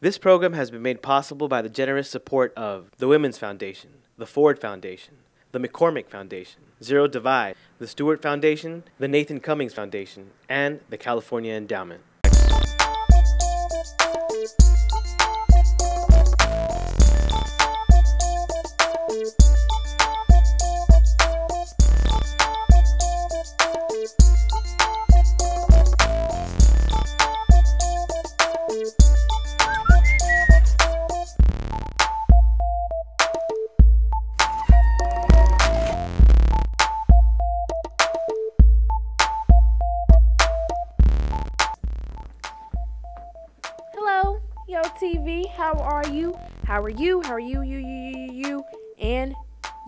This program has been made possible by the generous support of the Women's Foundation, the Ford Foundation, the McCormick Foundation, Zero Divide, the Stewart Foundation, the Nathan Cummings Foundation, and the California Endowment. Hello, yotv, how are you? How are you? How are you, and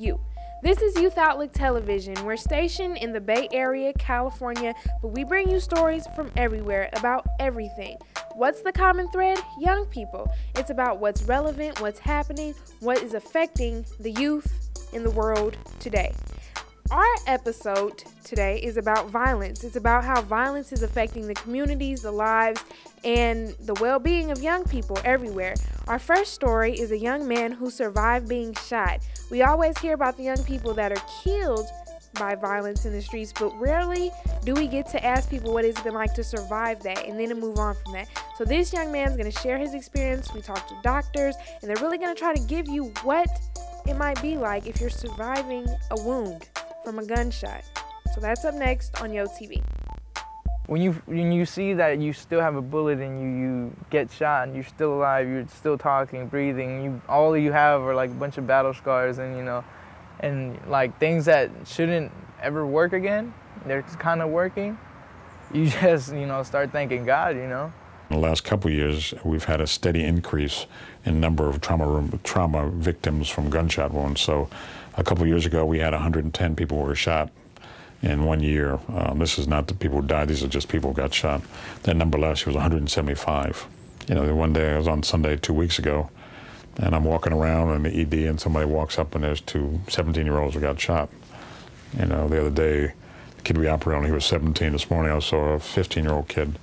you? This is Youth Outlook Television. We're stationed in the Bay Area, California, but we bring you stories from everywhere about everything. What's the common thread? Young people. It's about what's relevant, what's happening, what is affecting the youth in the world today. Our episode today is about violence. It's about how violence is affecting the communities, the lives, and the well-being of young people everywhere. Our first story is a young man who survived being shot. We always hear about the young people that are killed by violence in the streets, but rarely do we get to ask people what it's been like to survive that and then to move on from that. So this young man's going to share his experience. We talked to doctors, and they're really going to try to give you what it might be like if you're surviving a wound from a gunshot. So that's up next on yotv. When you see that you still have a bullet and you get shot and you're still alive, you're still talking, breathing, all you have are like a bunch of battle scars and like things that shouldn't ever work again, they're kind of working. You just, start thanking God, In the last couple of years, we've had a steady increase in number of trauma victims from gunshot wounds. So a couple of years ago, we had 110 people who were shot in 1 year. This is not the people who died, these are just people who got shot. That number last year was 175. One day, I was on Sunday 2 weeks ago, and I'm walking around in the ED, and somebody walks up, and there's two 17-year-olds who got shot. The other day, the kid we operated on, he was 17. This morning, I saw a 15-year-old kid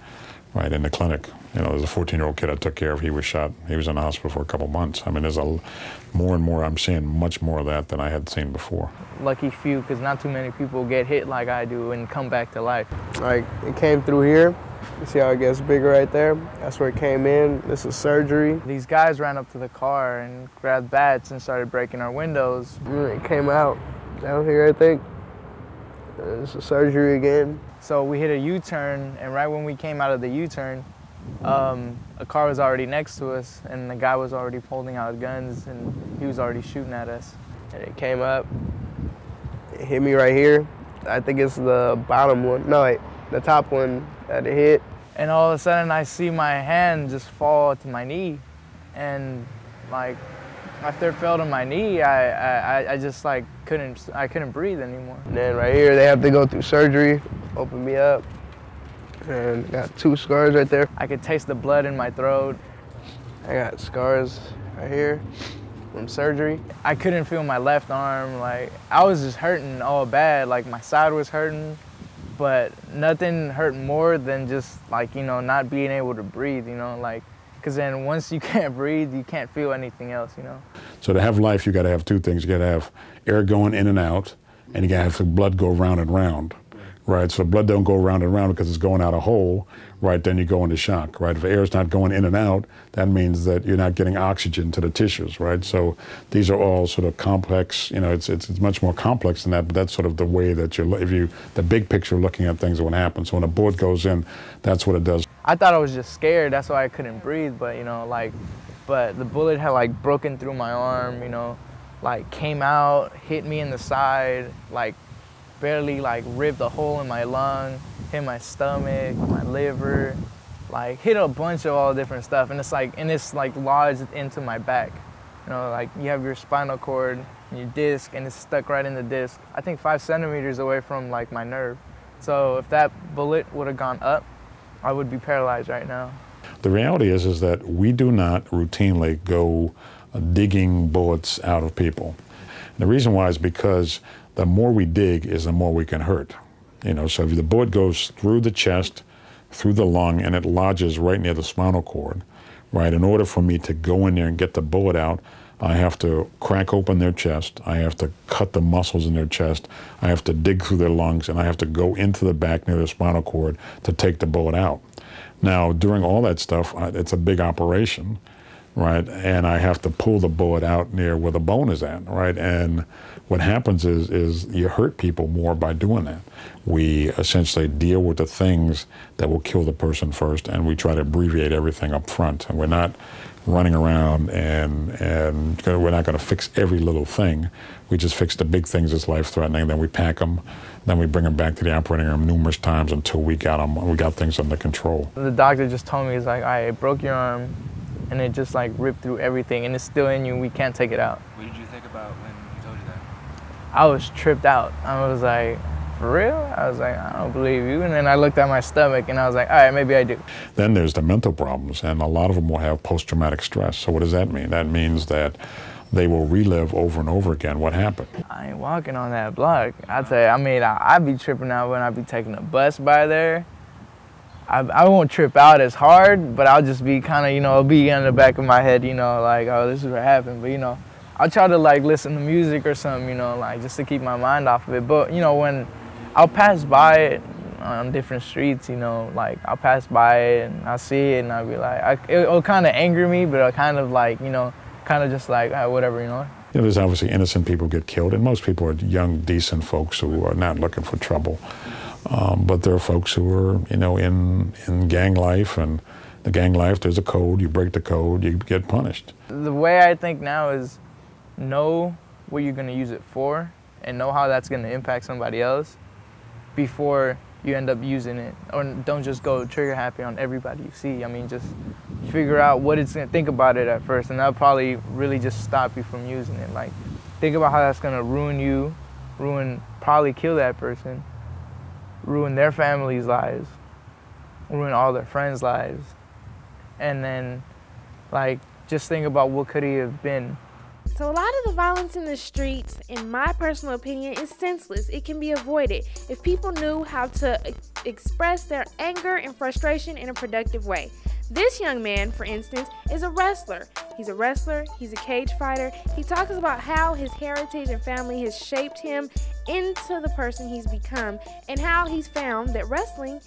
right in the clinic. There's a 14-year-old kid I took care of. He was shot. He was in the hospital for a couple months. I mean, there's more and more. I'm seeing much more of that than I had seen before. Lucky few, because not too many people get hit like I do and come back to life. Like, it came through here. You see how it gets bigger right there? That's where it came in. This is surgery. These guys ran up to the car and grabbed bats and started breaking our windows. It came out down here, I think. This is surgery again. So we hit a U-turn, and right when we came out of the U-turn, a car was already next to us, and the guy was already holding out guns, and he was already shooting at us. And it came up, it hit me right here. I think it's the bottom one. No, wait, the top one that it hit. And all of a sudden, I see my hand just fall to my knee, and like after it fell to my knee, I just like couldn't breathe anymore. And then right here, they have to go through surgery, open me up. And got 2 scars right there. I could taste the blood in my throat. I got scars right here from surgery. I couldn't feel my left arm. Like, I was just hurting all bad. Like, my side was hurting, but nothing hurt more than just like, not being able to breathe, because then once you can't breathe, you can't feel anything else, So to have life, you got to have 2 things. You got to have air going in and out, and you got to have the blood go round and round. Right, so the blood don't go round and round because it's going out a hole, right, then you go into shock, right? If the air is not going in and out, that means that you're not getting oxygen to the tissues, right? So these are all sort of complex, it's much more complex than that, but that's sort of the way that the big picture of looking at things, what happens. So when a bullet goes in, that's what it does. I thought I was just scared, that's why I couldn't breathe, but, but the bullet had, like, broken through my arm, like, came out, hit me in the side, like, barely like ripped a hole in my lung, hit my stomach, my liver, like hit a bunch of all different stuff, and it's like lodged into my back. Like you have your spinal cord and your disc, and it's stuck right in the disc. I think 5 centimeters away from like my nerve. So if that bullet would have gone up, I would be paralyzed right now. The reality is that we do not routinely go digging bullets out of people. And the reason why is because the more we dig is the more we can hurt. So if the bullet goes through the chest, through the lung, and it lodges right near the spinal cord, right? In order for me to go in there and get the bullet out, I have to crack open their chest. I have to cut the muscles in their chest. I have to dig through their lungs, and I have to go into the back near the spinal cord to take the bullet out. Now, during all that stuff, it's a big operation, right? And I have to pull the bullet out near where the bone is at, right? And what happens is you hurt people more by doing that. We essentially deal with the things that will kill the person first, and we try to abbreviate everything up front. And we're not running around and we're not going to fix every little thing. We just fix the big things that's life-threatening, then we pack them, then we bring them back to the operating room numerous times until we got things under control. The doctor just told me, he's like, all right, it broke your arm, and it just like ripped through everything, and it's still in you, we can't take it out. What did you think about when he told you that? I was tripped out. I was like, for real? I was like, I don't believe you. And then I looked at my stomach and I was like, all right, maybe I do. Then there's the mental problems, and a lot of them will have post-traumatic stress. So what does that mean? That means that they will relive over and over again what happened. I ain't walking on that block. I'd say, I mean, I'd be tripping out when I'd be taking a bus by there. I won't trip out as hard, but I'll just be kind of, you know, it'll be in the back of my head, you know, like, oh, this is what happened. But, you know, I'll try to, like, listen to music or something, you know, like, just to keep my mind off of it. But, you know, when I'll pass by it on different streets, you know, like, I'll pass by it and I'll see it and I'll be like, it'll kind of anger me, but it'll kind of, like, you know, kind of just like, whatever, you know. You know, there's obviously innocent people get killed, and most people are young, decent folks who are not looking for trouble. But there are folks who are, you know, in gang life, and the gang life, there's a code. You break the code, you get punished. The way I think now is know what you're going to use it for and know how that's going to impact somebody else before you end up using it. Or don't just go trigger happy on everybody you see. I mean, just figure out what it's going to think about it at first, and that'll probably really just stop you from using it. Like, think about how that's going to ruin you, probably kill that person, ruin their family's lives, ruin all their friends' lives. And then, like, just think about what could he have been. So a lot of the violence in the streets, in my personal opinion, is senseless. It can be avoided if people knew how to express their anger and frustration in a productive way. This young man, for instance, is a wrestler. He's a cage fighter. He talks about how his heritage and family has shaped him into the person he's become, and how he's found that wrestling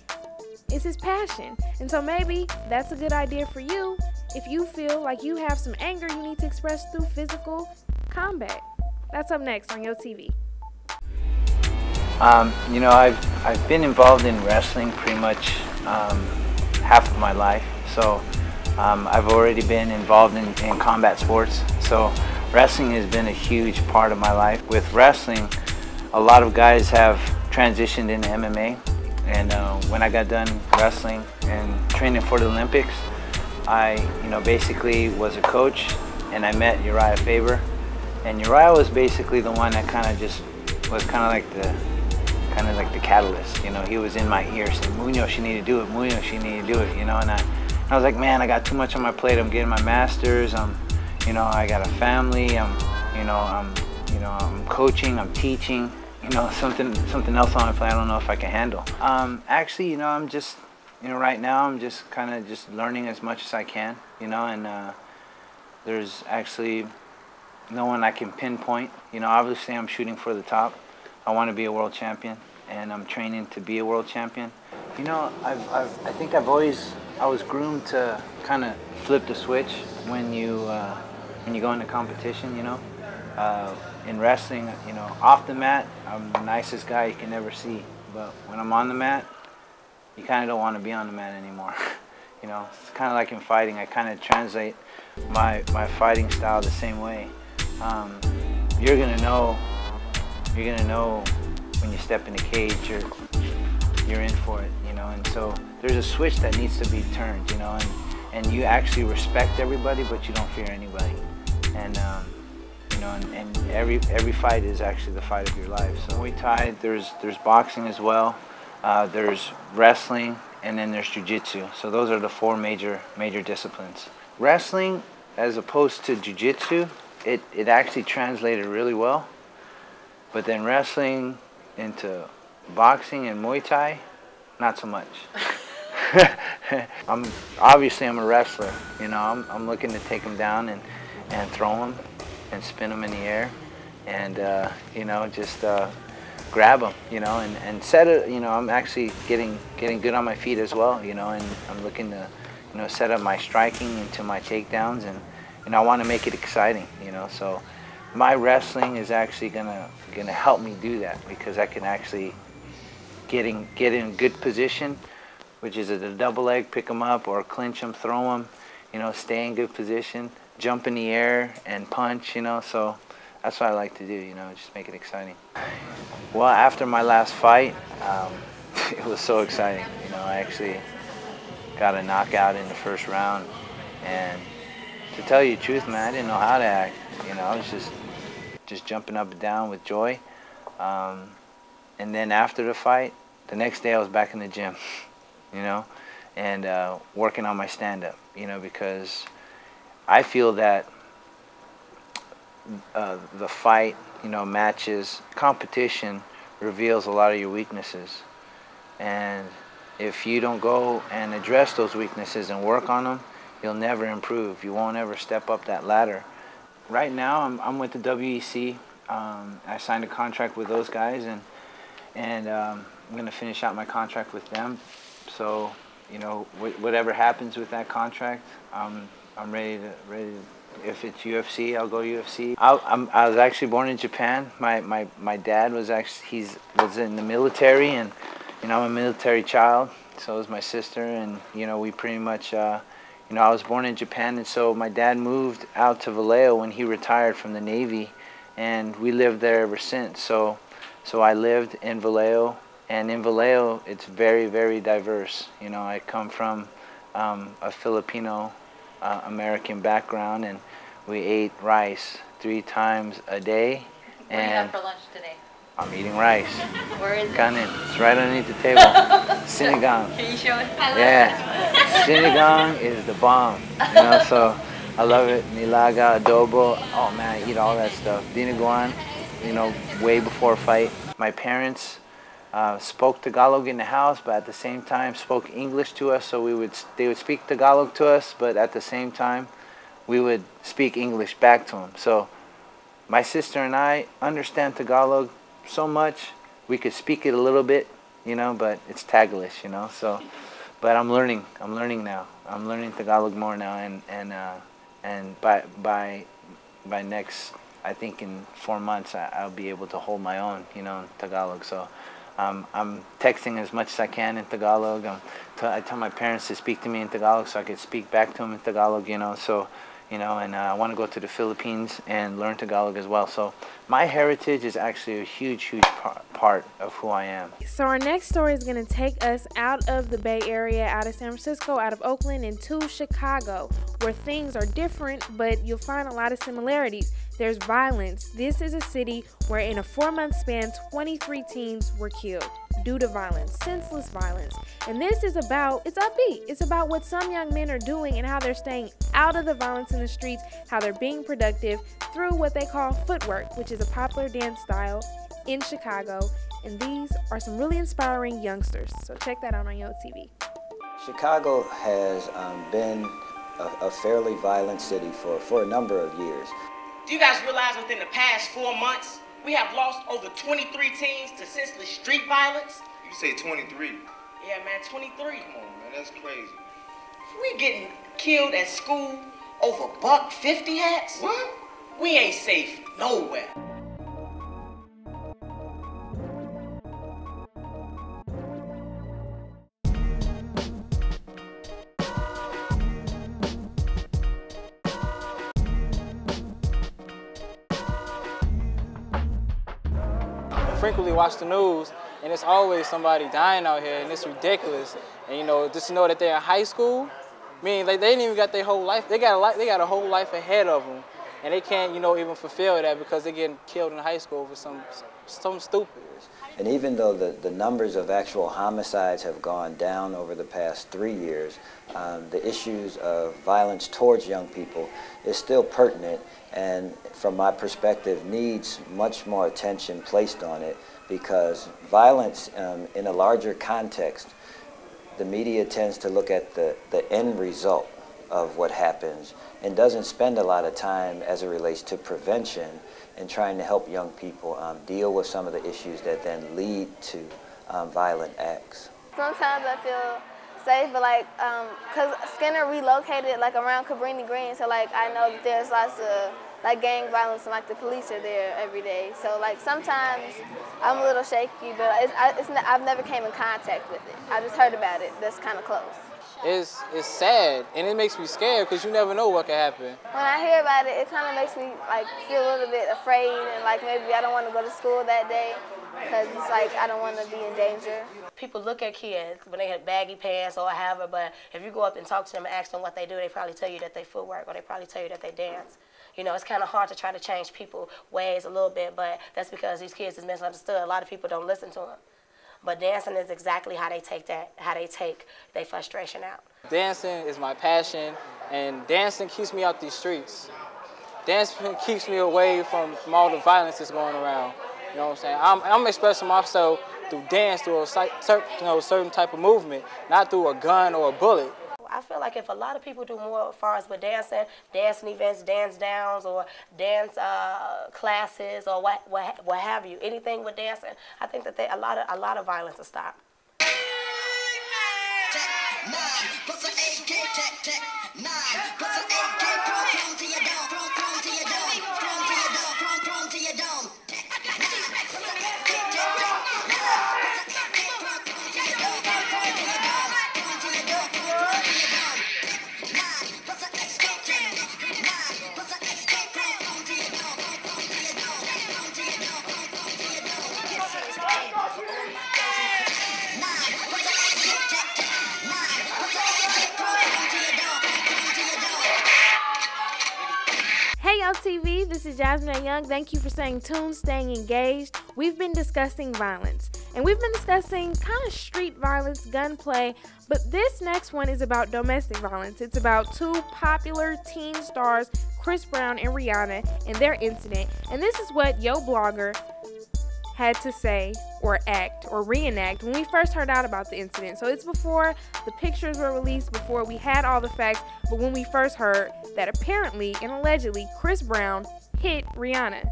is his passion. And so maybe that's a good idea for you if you feel like you have some anger you need to express through physical combat. That's up next on yotv. You know, I've been involved in wrestling pretty much half of my life. So I've already been involved in combat sports. So wrestling has been a huge part of my life. With wrestling, a lot of guys have transitioned into MMA. And when I got done wrestling and training for the Olympics, I, you know, basically was a coach, and I met Uriah Faber. And Uriah was basically the one that kind of just was kind of like the catalyst. You know, he was in my ear saying, "Munoz, you need to do it. Munoz, you need to do it." You know, and I was like, man, I got too much on my plate. I'm getting my master's. You know, I got a family. I'm coaching. I'm teaching. You know, something else on my plate I don't know if I can handle. Actually, you know, I'm just, you know, right now I'm just kind of just learning as much as I can, you know, and there's actually no one I can pinpoint. You know, obviously I'm shooting for the top. I want to be a world champion, and I'm training to be a world champion. You know, I think I was groomed to kind of flip the switch when you go into competition, you know. In wrestling, you know, off the mat, I'm the nicest guy you can ever see. But when I'm on the mat, you kind of don't want to be on the mat anymore. You know, it's kind of like in fighting. I kind of translate my fighting style the same way. You're gonna know when you step in the cage, you're in for it, you know. And so there's a switch that needs to be turned, you know, and you actually respect everybody, but you don't fear anybody. And you know, and every fight is actually the fight of your life. So Muay Thai, there's boxing as well, there's wrestling, and then there's jiu-jitsu. So those are the four major disciplines. Wrestling, as opposed to jiu-jitsu, it actually translated really well. But then wrestling into boxing and Muay Thai, not so much. Obviously I'm a wrestler. You know, I'm looking to take him down and throw him and spin him in the air, and you know, just grab him. You know, and set it. You know, I'm actually getting good on my feet as well. You know, and I'm looking to, you know, set up my striking into my takedowns, and I want to make it exciting. You know, so my wrestling is actually gonna help me do that, because I can actually get in good position, which is a double leg, pick them up, or clinch them, throw them, you know, stay in good position, jump in the air and punch, you know. So that's what I like to do, you know, just make it exciting. Well, after my last fight, it was so exciting. You know, I actually got a knockout in the first round, and to tell you the truth, man, I didn't know how to act. You know, I was just jumping up and down with joy. And then after the fight, the next day I was back in the gym, you know, and working on my stand-up, you know, because I feel that the fight, you know, matches, competition reveals a lot of your weaknesses. And if you don't go and address those weaknesses and work on them, you'll never improve. You won't ever step up that ladder. Right now, I'm with the WEC. I signed a contract with those guys, and I'm going to finish out my contract with them. So, you know, whatever happens with that contract, I'm ready to. If it's UFC, I'll go UFC. I was actually born in Japan. My dad was was in the military, and you know, I'm a military child. So was my sister, and you know, we pretty much. You know, I was born in Japan, and so my dad moved out to Vallejo when he retired from the Navy, and we lived there ever since. So I lived in Vallejo, and in Vallejo, it's very, very diverse. You know, I come from a Filipino American background, and we ate rice 3 times a day. What do you have for lunch today? I'm eating rice. Where is it? Kanin. It's right underneath the table. Sinigang. Can you show it? Yeah. Sinigang is the bomb. You know, so I love it. Nilaga, adobo. Oh man, I eat all that stuff. Dinuguan, you know, way before fight. My parents spoke Tagalog in the house, but at the same time spoke English to us. So they would speak Tagalog to us, but at the same time, we would speak English back to them. So my sister and I understand Tagalog so much, we could speak it a little bit, you know, but it's Taglish, you know. So, but I'm learning now. I'm learning Tagalog more now, and by next, I think in 4 months, I'll be able to hold my own, you know, in Tagalog. So, I'm texting as much as I can in Tagalog. I tell my parents to speak to me in Tagalog so I could speak back to them in Tagalog, you know. So. You know, and I want to go to the Philippines and learn Tagalog as well. So my heritage is actually a huge, huge part of who I am. So our next story is going to take us out of the Bay Area, out of San Francisco, out of Oakland, and to Chicago, where things are different, but you'll find a lot of similarities. There's violence. This is a city where in a 4-month span, 23 teens were killed due to violence, senseless violence. And this is about, it's upbeat. It's about what some young men are doing and how they're staying out of the violence in the streets, how they're being productive through what they call footwork, which is a popular dance style in Chicago. And these are some really inspiring youngsters. So check that out on yotv. Chicago has been a fairly violent city for a number of years. Do you guys realize within the past 4 months, we have lost over 23 teens to senseless street violence? You say 23? Yeah, man, 23. Come on, man, that's crazy. We getting killed at school over $1.50 hats? What? We ain't safe nowhere. Frequently watch the news, and it's always somebody dying out here, and it's ridiculous. And you know, just to know that they're in high school, meaning like they ain't even got their whole life. They got a whole life ahead of them, and they can't, you know, even fulfill that because they're getting killed in high school for some stupid. And even though the numbers of actual homicides have gone down over the past 3 years, the issues of violence towards young people is still pertinent, and from my perspective needs much more attention placed on it, because violence in a larger context the media tends to look at the end result of what happens and doesn't spend a lot of time as it relates to prevention and trying to help young people deal with some of the issues that then lead to violent acts. Sometimes I feel safe, but like, cause Skinner relocated like around Cabrini Green, so like I know that there's lots of like gang violence and like the police are there every day. So like sometimes I'm a little shaky, but I've never came in contact with it. I just heard about it. That's kind of close. It's sad, and it makes me scared because you never know what can happen. When I hear about it, it kind of makes me like feel a little bit afraid, and like maybe I don't want to go to school that day because it's like I don't want to be in danger. People look at kids when they have baggy pants or whatever, but if you go up and talk to them and ask them what they do, they probably tell you that they footwork or they probably tell you that they dance. You know, it's kind of hard to try to change people's ways a little bit, but that's because these kids is misunderstood. A lot of people don't listen to them. But dancing is exactly how they take their frustration out. Dancing is my passion, and dancing keeps me out these streets. Dancing keeps me away from all the violence that's going around. You know what I'm saying? I'm expressing myself through dance, through a certain type of movement, not through a gun or a bullet. I feel like if a lot of people do more as far as with dancing events, dance downs, or dance classes, or what have you, anything with dancing, I think that a lot of violence will stop. Hey yotv, this is Jasmine Young. Thank you for staying tuned, staying engaged. We've been discussing violence, and we've been discussing kind of street violence, gunplay, but this next one is about domestic violence. It's about two popular teen stars, Chris Brown and Rihanna, and their incident, and this is what Yo Blogger had to say or act or reenact when we first heard out about the incident. So it's before the pictures were released, before we had all the facts, but when we first heard that apparently and allegedly Chris Brown hit Rihanna.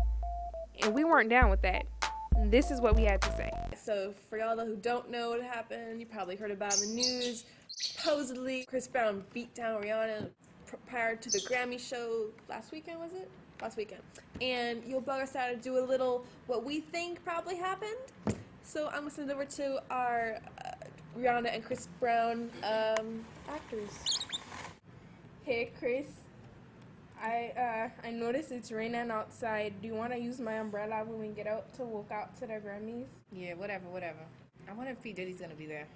And we weren't down with that. And this is what we had to say. So for y'all who don't know what happened, you probably heard about it in the news. Supposedly Chris Brown beat down Rihanna prior to the Grammy show last weekend, was it? Last weekend. And Yo Blogger decided to do a little what we think probably happened. So I'm going to send it over to our Rihanna and Chris Brown actors. Hey Chris, I noticed it's raining outside. Do you want to use my umbrella when we get out to walk out to the Grammys? Yeah, whatever. I wonder if P. Diddy's gonna be there.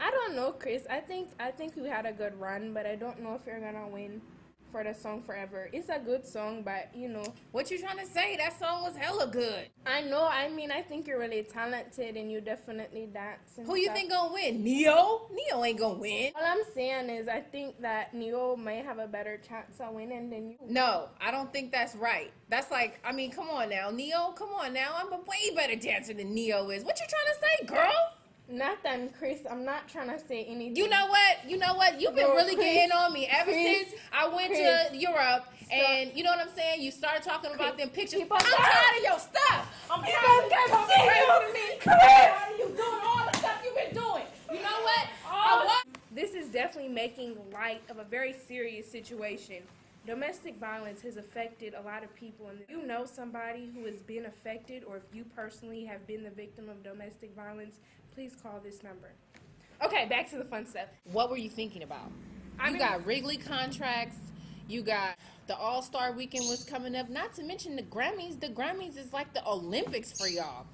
I don't know, Chris. I think we had a good run, but I don't know if you're gonna win for the song Forever. It's a good song, but you know. What you trying to say? That song was hella good. I know. I mean, I think you're really talented and you definitely dance. Who you think gonna win? Neo? Neo ain't gonna win. All I'm saying is I think that Neo may have a better chance of winning than you. No, I don't think that's right. That's like, I mean, come on now. Neo, come on now. I'm a way better dancer than Neo is. What you trying to say, girl? Nothing, Chris. I'm not trying to say anything. You know what? You've been really getting on me ever since I went to Europe. And you know what I'm saying? You started talking about them pictures. I'm tired of your stuff. I'm tired of you talking crazy to me. I'm tired of you doing all the stuff you've been doing. You know what? This is definitely making light of a very serious situation. Domestic violence has affected a lot of people, and if you know somebody who has been affected, or if you personally have been the victim of domestic violence, please call this number. Okay, back to the fun stuff. What were you thinking about? You got Wrigley contracts. You got the All-Star Weekend was coming up. Not to mention the Grammys. The Grammys is like the Olympics for y'all.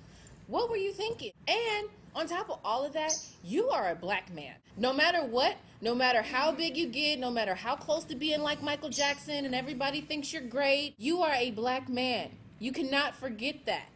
What were you thinking? And on top of all of that, you are a black man. No matter what, no matter how big you get, no matter how close to being like Michael Jackson and everybody thinks you're great, you are a black man. You cannot forget that.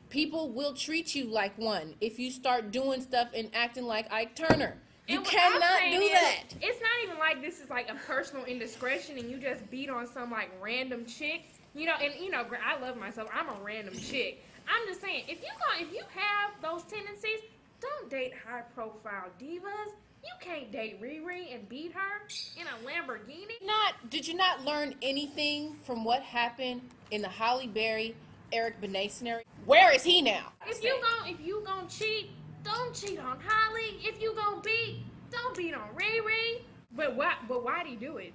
People will treat you like one if you start doing stuff and acting like Ike Turner. You cannot do that. It's not even like this is like a personal indiscretion and you just beat on some like random chick. You know, and you know, I love myself. I'm a random chick. I'm just saying, if you have those tendencies, don't date high-profile divas. You can't date Riri and beat her in a Lamborghini. Did you not learn anything from what happened in the Halle Berry, Eric Benet scenario? Where is he now? If you gonna cheat, don't cheat on Holly. If you gonna beat, don't beat on Riri. But why'd he do it?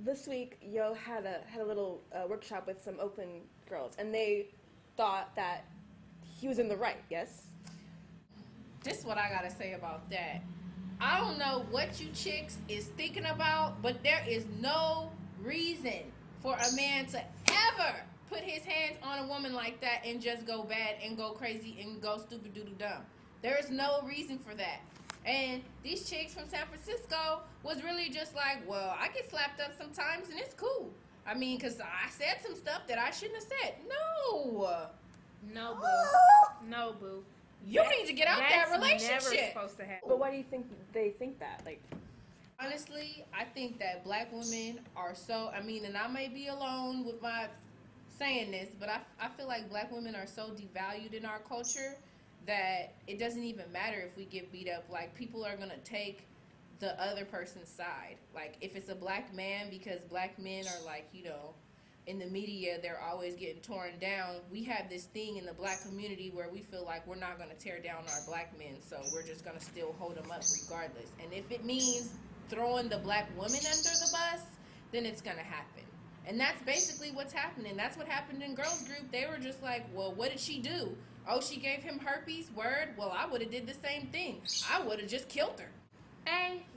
This week, Yo had a little workshop with some open girls, and they thought that he was in the right. Yes. This is what I gotta say about that. I don't know what you chicks is thinking about, but there is no reason for a man to ever put his hands on a woman like that and just go bad and go crazy and go stupid doodle dumb. There is no reason for that. And these chicks from San Francisco was really just like, well, I get slapped up sometimes and it's cool. I mean, because I said some stuff that I shouldn't have said. No. No, boo. No, boo. You need to get out that relationship. That's never supposed to happen. But why do you think they think that? Like, honestly, I think that black women are so, I mean, and I may be alone with my saying this, but I feel like black women are so devalued in our culture that it doesn't even matter if we get beat up. Like, people are going to take the other person's side. Like, if it's a black man, because black men are like, you know, in the media, they're always getting torn down. We have this thing in the black community where we feel like we're not going to tear down our black men, so we're just going to still hold them up regardless. And if it means throwing the black woman under the bus, then it's going to happen. And that's basically what's happening. That's what happened in girls group. They were just like, well, what did she do? Oh, she gave him herpes? Word? Well, I would have did the same thing. I would have just killed her.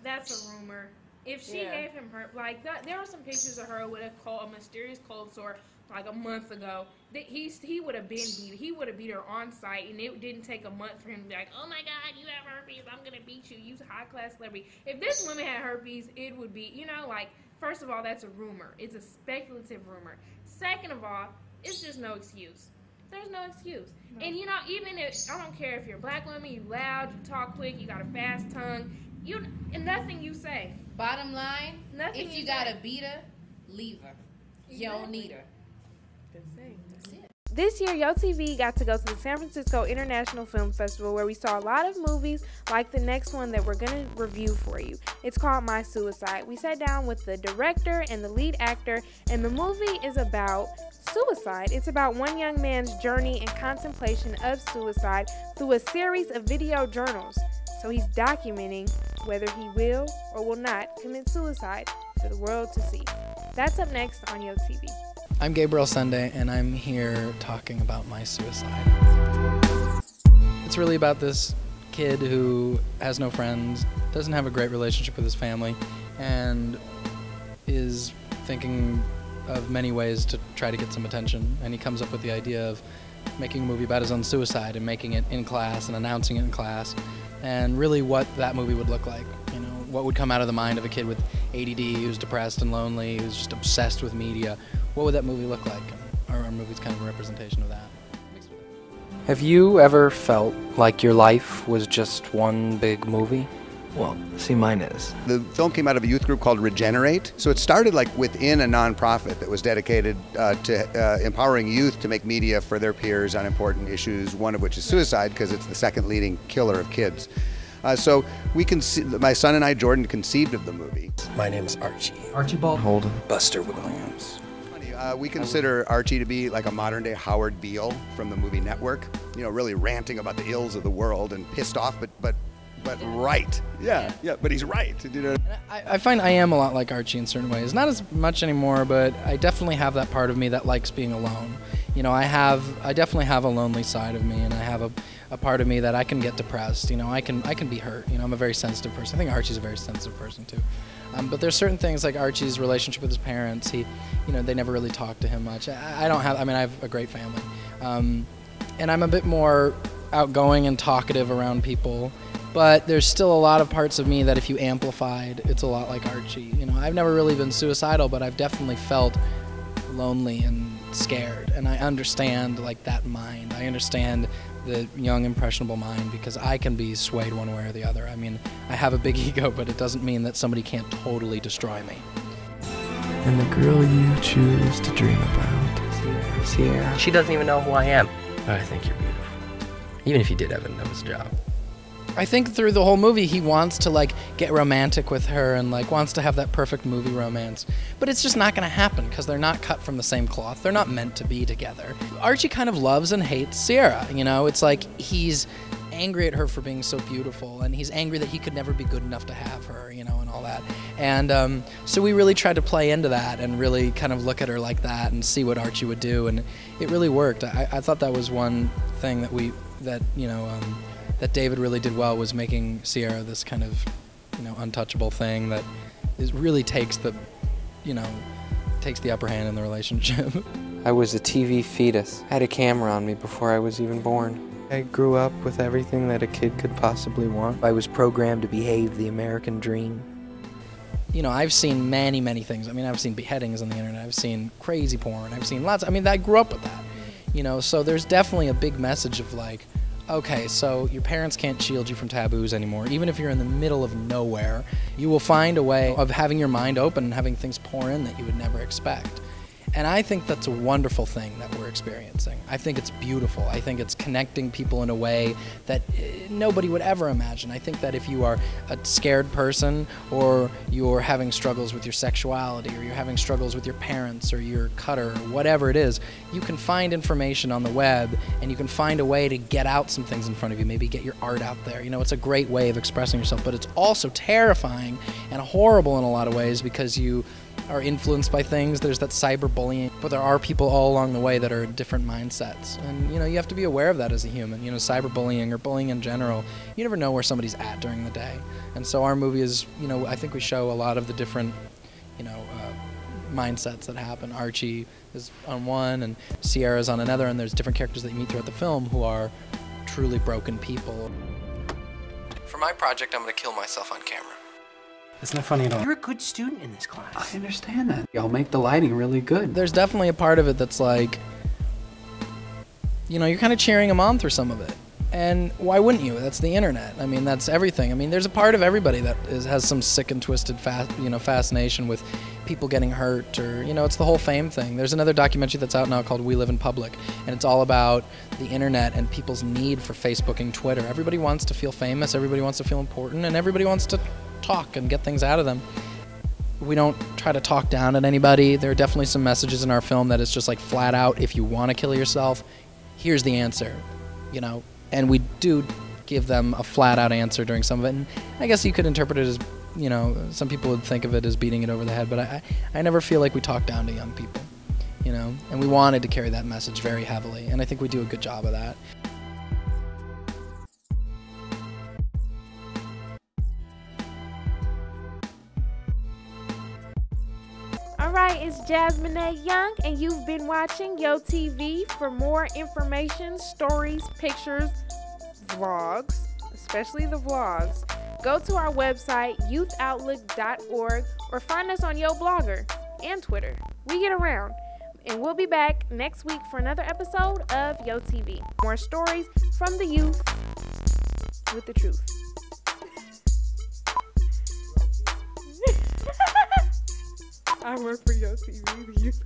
That's a rumor. If she gave him her, like, there were some pictures of her with a mysterious cold sore like a month ago. He would have been beat. He would have beat her on site, and it didn't take a month for him to be like, oh my God, you have herpes, I'm gonna beat you. You're a high class celebrity. If this woman had herpes, it would be, you know, like, first of all, that's a rumor. It's a speculative rumor. Second of all, it's just no excuse. There's no excuse. No. And you know, even if, I don't care if you're a black woman, you loud, you talk quick, you got a fast tongue, and nothing you say. Bottom line, nothing if you got a beat her, leave her. You don't need her. That's it. This year, YoTV got to go to the San Francisco International Film Festival, where we saw a lot of movies like the next one that we're going to review for you. It's called My Suicide. We sat down with the director and the lead actor, and the movie is about suicide. It's about one young man's journey and contemplation of suicide through a series of video journals. So he's documenting whether he will or will not commit suicide for the world to see. That's up next on YoTV. I'm Gabriel Sunday, and I'm here talking about my suicide. It's really about this kid who has no friends, doesn't have a great relationship with his family, and is thinking of many ways to try to get some attention. And he comes up with the idea of making a movie about his own suicide and making it in class and announcing it in class, and really what that movie would look like. You know, what would come out of the mind of a kid with ADD who's depressed and lonely, who's just obsessed with media. What would that movie look like? Our movie's kind of a representation of that. Have you ever felt like your life was just one big movie? Well, see, mine is. The film came out of a youth group called Regenerate. So it started like within a nonprofit that was dedicated to empowering youth to make media for their peers on important issues, one of which is suicide, because it's the second leading killer of kids. So my son and I, Jordan, conceived of the movie. My name is Archie. Archibald Holden. Buster Williams. We consider Archie to be like a modern-day Howard Beale from the movie Network. You know, really ranting about the ills of the world and pissed off, but right. Yeah, but he's right. You know? I find I am a lot like Archie in certain ways. Not as much anymore, but I definitely have that part of me that likes being alone. You know, I definitely have a lonely side of me, and I have a part of me that I can get depressed. You know, I can be hurt. You know, I'm a very sensitive person. I think Archie's a very sensitive person too. But there's certain things like Archie's relationship with his parents. You know, they never really talk to him much. I have a great family, and I'm a bit more outgoing and talkative around people. But there's still a lot of parts of me that if you amplified, it's a lot like Archie. You know, I've never really been suicidal, but I've definitely felt lonely and scared. And I understand like that mind. I understand the young, impressionable mind, because I can be swayed one way or the other. I mean, I have a big ego, but it doesn't mean that somebody can't totally destroy me. And the girl you choose to dream about, Sierra. She doesn't even know who I am. But I think you're beautiful. Even if you did have a nose job. I think through the whole movie he wants to like get romantic with her and like wants to have that perfect movie romance. But it's just not going to happen because they're not cut from the same cloth. They're not meant to be together. Archie kind of loves and hates Sierra, you know? It's like he's angry at her for being so beautiful, and he's angry that he could never be good enough to have her, you know, and all that. And so we really tried to play into that and really kind of look at her like that and see what Archie would do, and it really worked. I thought that was one thing that that David really did well, was making Sierra this kind of, you know, untouchable thing that really takes the upper hand in the relationship. I was a TV fetus. I had a camera on me before I was even born. I grew up with everything that a kid could possibly want. I was programmed to behave the American dream. You know, I've seen many, many things. I mean, I've seen beheadings on the internet. I've seen crazy porn. I've seen lots. I mean, I grew up with that. You know, so there's definitely a big message of like, okay, so your parents can't shield you from taboos anymore. Even if you're in the middle of nowhere, you will find a way of having your mind open and having things pour in that you would never expect. And I think that's a wonderful thing that we're experiencing. I think it's beautiful. I think it's connecting people in a way that nobody would ever imagine. I think that if you are a scared person, or you're having struggles with your sexuality, or you're having struggles with your parents, or your cutter, or whatever it is, you can find information on the web, and you can find a way to get out some things in front of you, maybe get your art out there. You know, it's a great way of expressing yourself, but it's also terrifying and horrible in a lot of ways because you are influenced by things. There's that cyberbullying, but there are people all along the way that are in different mindsets, and you know, you have to be aware of that as a human. You know, cyberbullying or bullying in general, you never know where somebody's at during the day. And so our movie is, you know, I think we show a lot of the different, you know, mindsets that happen. Archie is on one and Sierra's on another, and there's different characters that you meet throughout the film who are truly broken people. For my project, I'm going to kill myself on camera. It's not funny at all. You're a good student in this class. I understand that. Y'all make the lighting really good. There's definitely a part of it that's like, you know, you're kind of cheering them on through some of it. And why wouldn't you? That's the internet. I mean, that's everything. I mean, there's a part of everybody that has some sick and twisted fascination with people getting hurt, or, you know, it's the whole fame thing. There's another documentary that's out now called We Live in Public, and it's all about the internet and people's need for Facebook and Twitter. Everybody wants to feel famous, everybody wants to feel important, and everybody wants to talk and get things out of them. We don't try to talk down at anybody. There are definitely some messages in our film that is just like flat out, if you want to kill yourself, here's the answer, you know. And we do give them a flat out answer during some of it. And I guess you could interpret it as, you know, some people would think of it as beating it over the head, but I never feel like we talk down to young people, you know. And we wanted to carry that message very heavily, and I think we do a good job of that. Alright, it's Jasmine A. Young, and you've been watching YoTV. For more information, stories, pictures, vlogs, especially the vlogs, go to our website, youthoutlook.org, or find us on YoBlogger and Twitter. We get around. And we'll be back next week for another episode of YoTV. More stories from the youth with the truth. I work for YoTV, the youth.